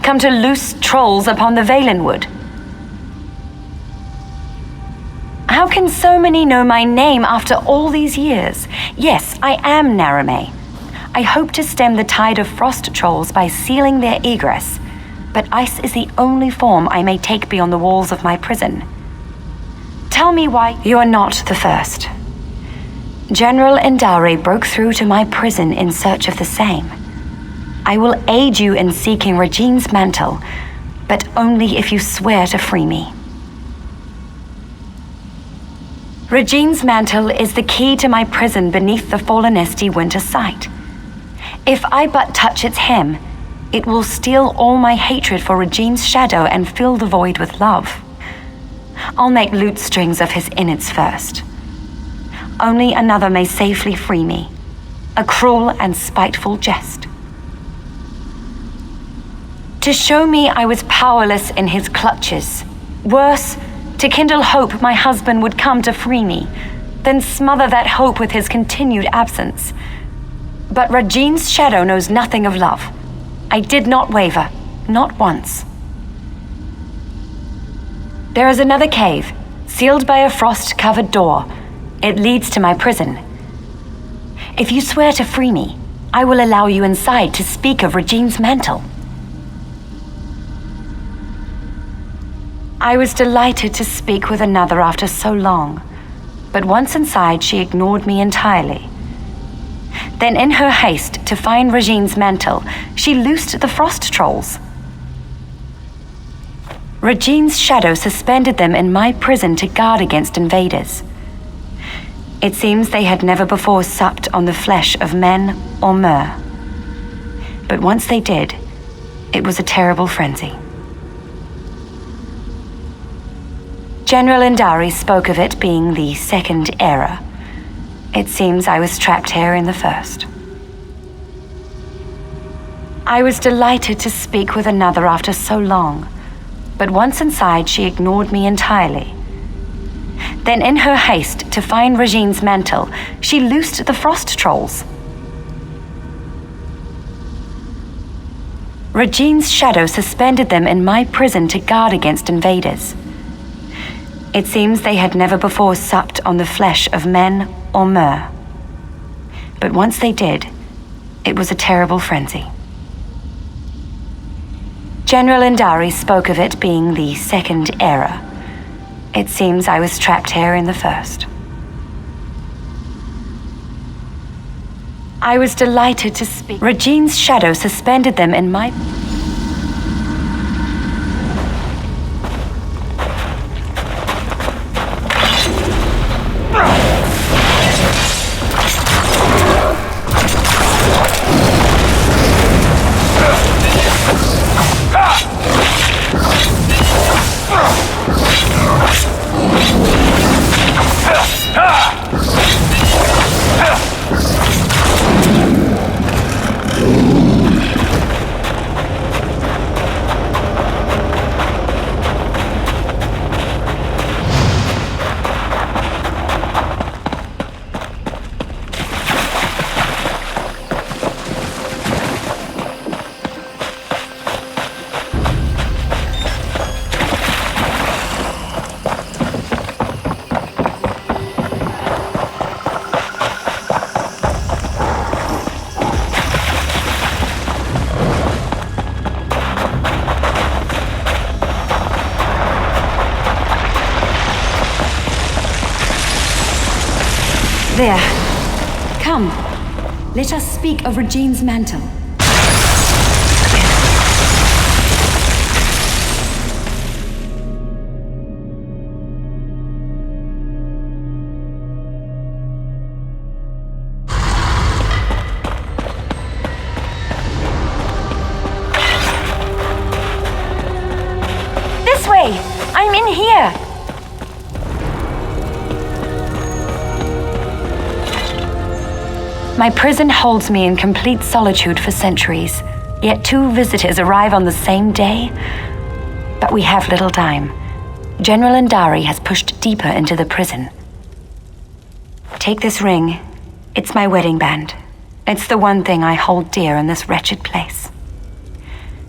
come to loose trolls upon the Valenwood? How can so many know my name after all these years? Yes, I am Narame. I hope to stem the tide of frost trolls by sealing their egress, but ice is the only form I may take beyond the walls of my prison. Tell me why you are not the first. General Indari broke through to my prison in search of the same. I will aid you in seeking Regine's mantle, but only if you swear to free me. Regine's mantle is the key to my prison beneath the fallen Esti winter site. If I but touch its hem, it will steal all my hatred for Regine's shadow and fill the void with love. I'll make lute strings of his innards first. Only another may safely free me. A cruel and spiteful jest. To show me I was powerless in his clutches. Worse, to kindle hope my husband would come to free me, then smother that hope with his continued absence. But Regine's shadow knows nothing of love. I did not waver, not once. There is another cave, sealed by a frost-covered door. It leads to my prison. If you swear to free me, I will allow you inside to speak of Regine's mantle. I was delighted to speak with another after so long, but once inside she ignored me entirely. Then in her haste to find Regine's mantle, she loosed the frost trolls. Regine's shadow suspended them in my prison to guard against invaders. It seems they had never before supped on the flesh of men or myrrh. But once they did, it was a terrible frenzy. General Indari spoke of it being the second era. It seems I was trapped here in the first. I was delighted to speak with another after so long, but once inside she ignored me entirely. Then in her haste to find Regine's mantle, she loosed the frost trolls. Regine's shadow suspended them in my prison to guard against invaders. It seems they had never before supped on the flesh of men or myrrh. But once they did, it was a terrible frenzy. General Indari spoke of it being the second era. It seems I was trapped here in the first. I was delighted to speak. Regine's shadow suspended them in my... There. Come. Let us speak of Regine's mantle. This way! I'm in here! My prison holds me in complete solitude for centuries, yet 2 visitors arrive on the same day. But we have little time. General Indari has pushed deeper into the prison. Take this ring. It's my wedding band. It's the one thing I hold dear in this wretched place.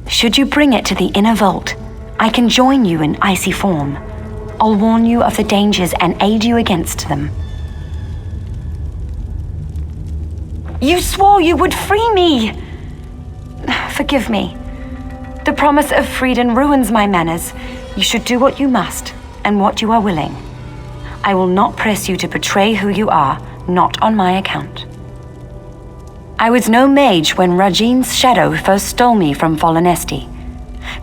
Should you bring it to the inner vault, I can join you in icy form. I'll warn you of the dangers and aid you against them. You swore you would free me! Forgive me. The promise of freedom ruins my manners. You should do what you must, and what you are willing. I will not press you to betray who you are, not on my account. I was no mage when Regine's shadow first stole me from Volanesti,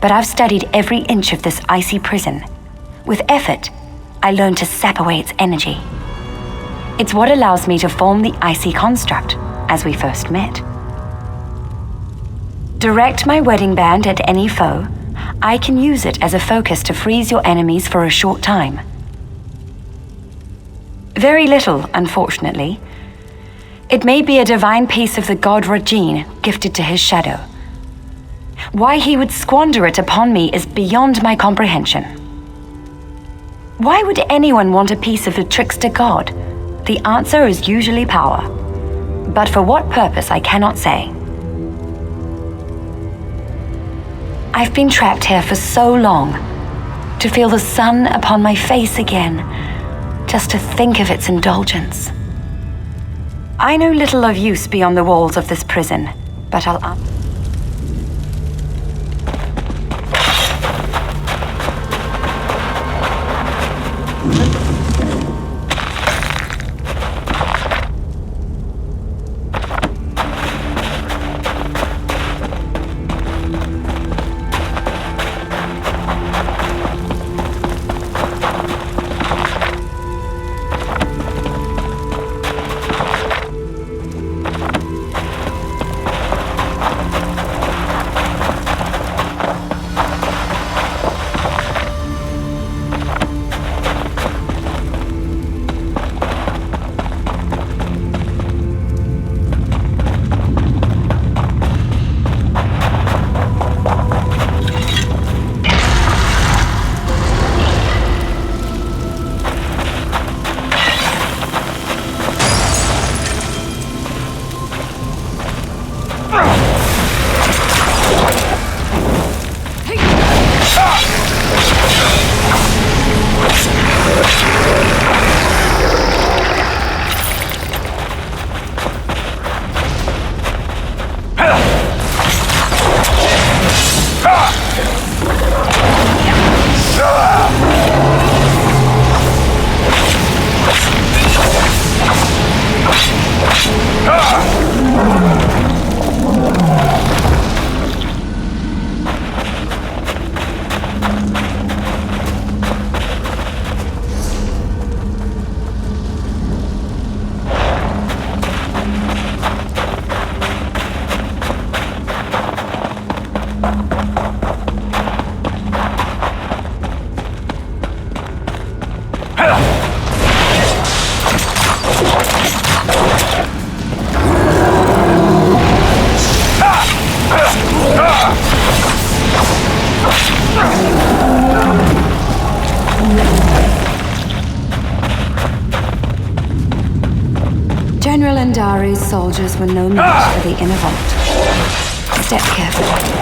but I've studied every inch of this icy prison. With effort, I learned to sap away its energy. It's what allows me to form the icy construct, as we first met. Direct my wedding band at any foe. I can use it as a focus to freeze your enemies for a short time. Very little, unfortunately. It may be a divine piece of the god Regine gifted to his shadow. Why he would squander it upon me is beyond my comprehension. Why would anyone want a piece of a trickster god? The answer is usually power. But for what purpose I cannot say. I've been trapped here for so long. To feel the sun upon my face again, just to think of its indulgence. I know little of use beyond the walls of this prison, but I'll... General Indari's soldiers were no match for the inner vault. Step carefully.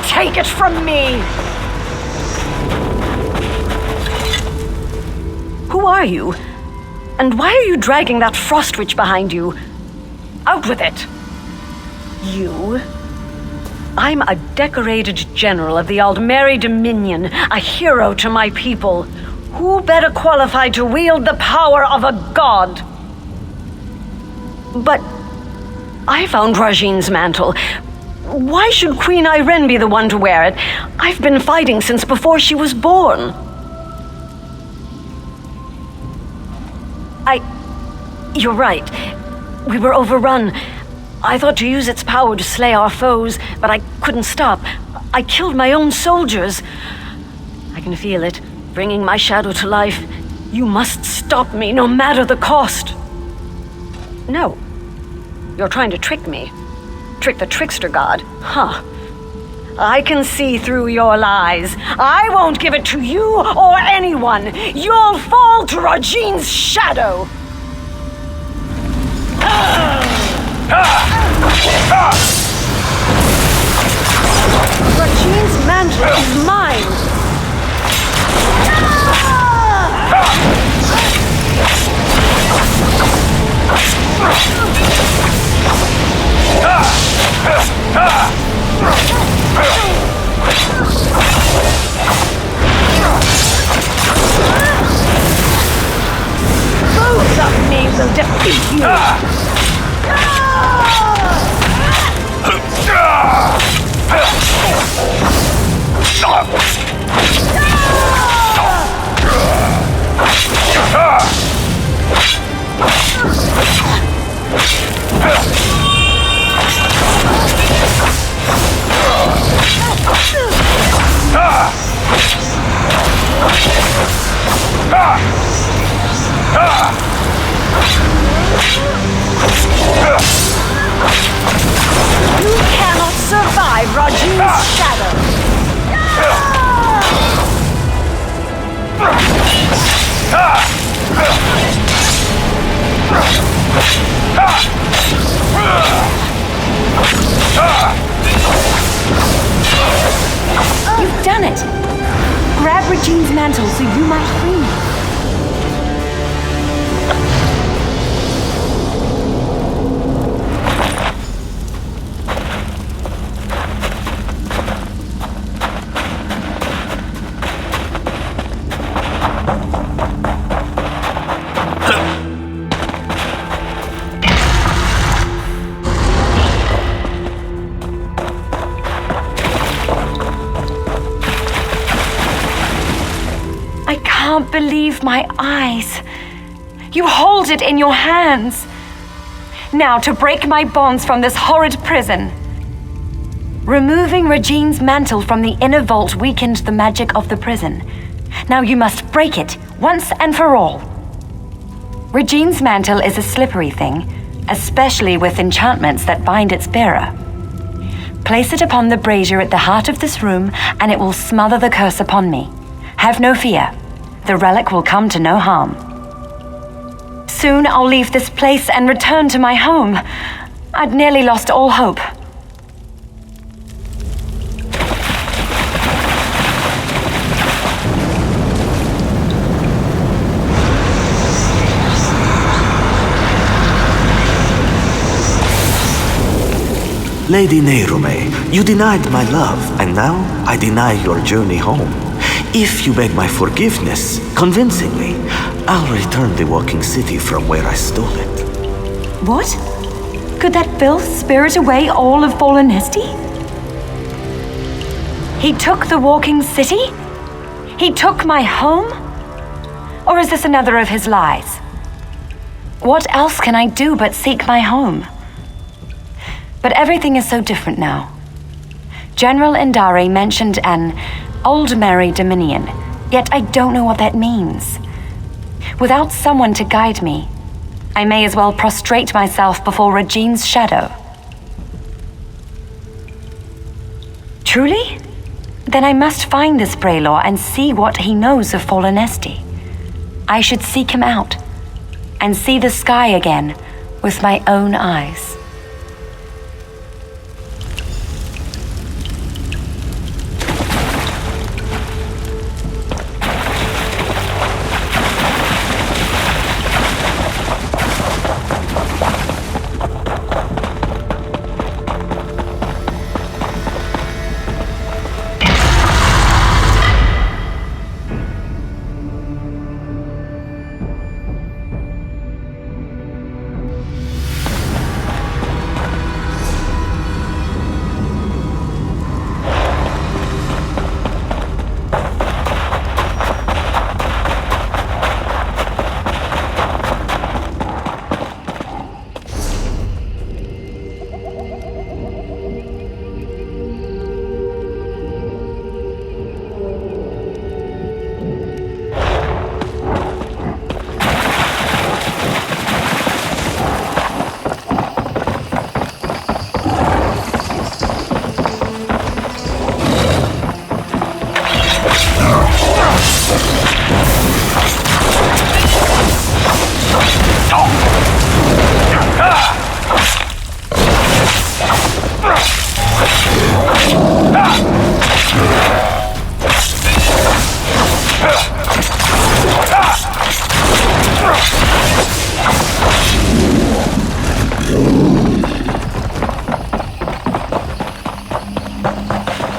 Take it from me! Who are you? And why are you dragging that frost witch behind you? Out with it! You? I'm a decorated general of the Aldmeri Dominion, a hero to my people. Who better qualified to wield the power of a god? But I found Rajine's mantle. Why should Queen Irene be the one to wear it? I've been fighting since before she was born. You're right. We were overrun. I thought to use its power to slay our foes, but I couldn't stop. I killed my own soldiers. I can feel it, bringing my shadow to life. You must stop me, no matter the cost. No. You're trying to trick me. Trick the trickster god, huh? I can see through your lies. I won't give it to you or anyone. You'll fall to Rajine's shadow. Rajine's mantle is mine. Both of me will defeat you. You cannot survive Rajine's shadow. You've done it! Grab Rajine's mantle so you might free me. I can't believe my eyes. You hold it in your hands. Now to break my bonds from this horrid prison. Removing Rajine's mantle from the inner vault weakened the magic of the prison. Now you must break it once and for all. Rajine's mantle is a slippery thing, especially with enchantments that bind its bearer. Place it upon the brazier at the heart of this room and it will smother the curse upon me. Have no fear. the relic will come to no harm. Soon I'll leave this place and return to my home. I'd nearly lost all hope. Lady Nerume, you denied my love, and now I deny your journey home. If you beg my forgiveness, convincingly, I'll return the walking city from where I stole it. What? Could that filth spirit away all of Fallenesti? He took the walking city? He took my home? Or is this another of his lies? What else can I do but seek my home? But everything is so different now. General Indari mentioned an Old Merry Dominion, yet I don't know what that means. Without someone to guide me, I may as well prostrate myself before Regine's shadow. Truly? Then I must find this Braylor and see what he knows of Fallenesti. I should seek him out and see the sky again with my own eyes.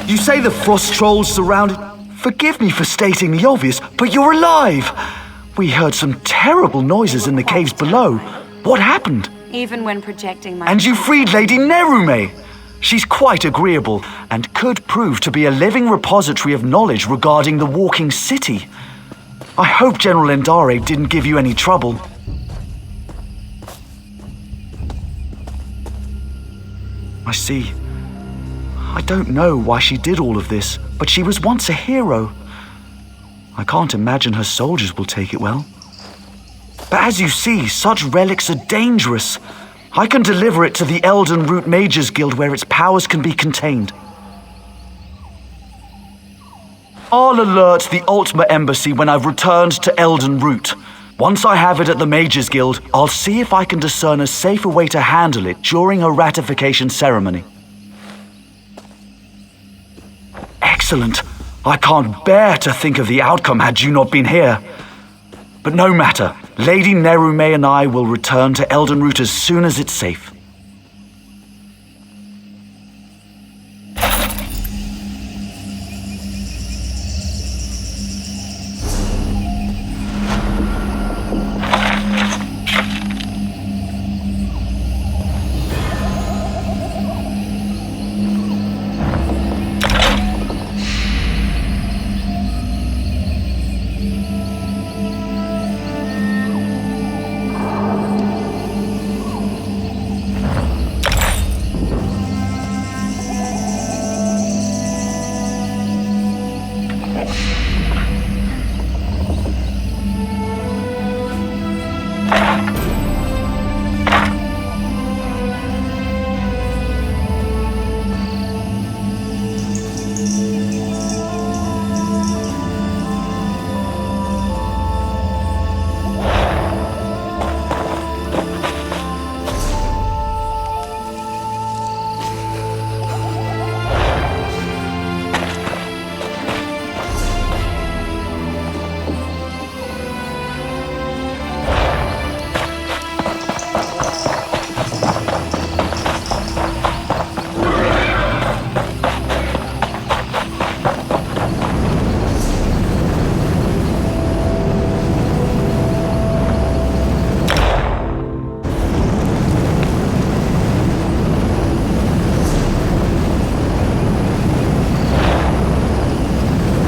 You say the frost trolls surrounded... Forgive me for stating the obvious, but you're alive! We heard some terrible noises in the caves below. What happened? Even when projecting my... And you freed Lady Nerume! She's quite agreeable, and could prove to be a living repository of knowledge regarding the walking city. I hope General Endare didn't give you any trouble. I see. I don't know why she did all of this, but she was once a hero. I can't imagine her soldiers will take it well. But as you see, such relics are dangerous. I can deliver it to the Elden Root Mages Guild where its powers can be contained. I'll alert the Ultima Embassy when I've returned to Elden Root. Once I have it at the Mages Guild, I'll see if I can discern a safer way to handle it during a ratification ceremony. Excellent. I can't bear to think of the outcome had you not been here. But no matter. Lady Nerume and I will return to Elden Root as soon as it's safe.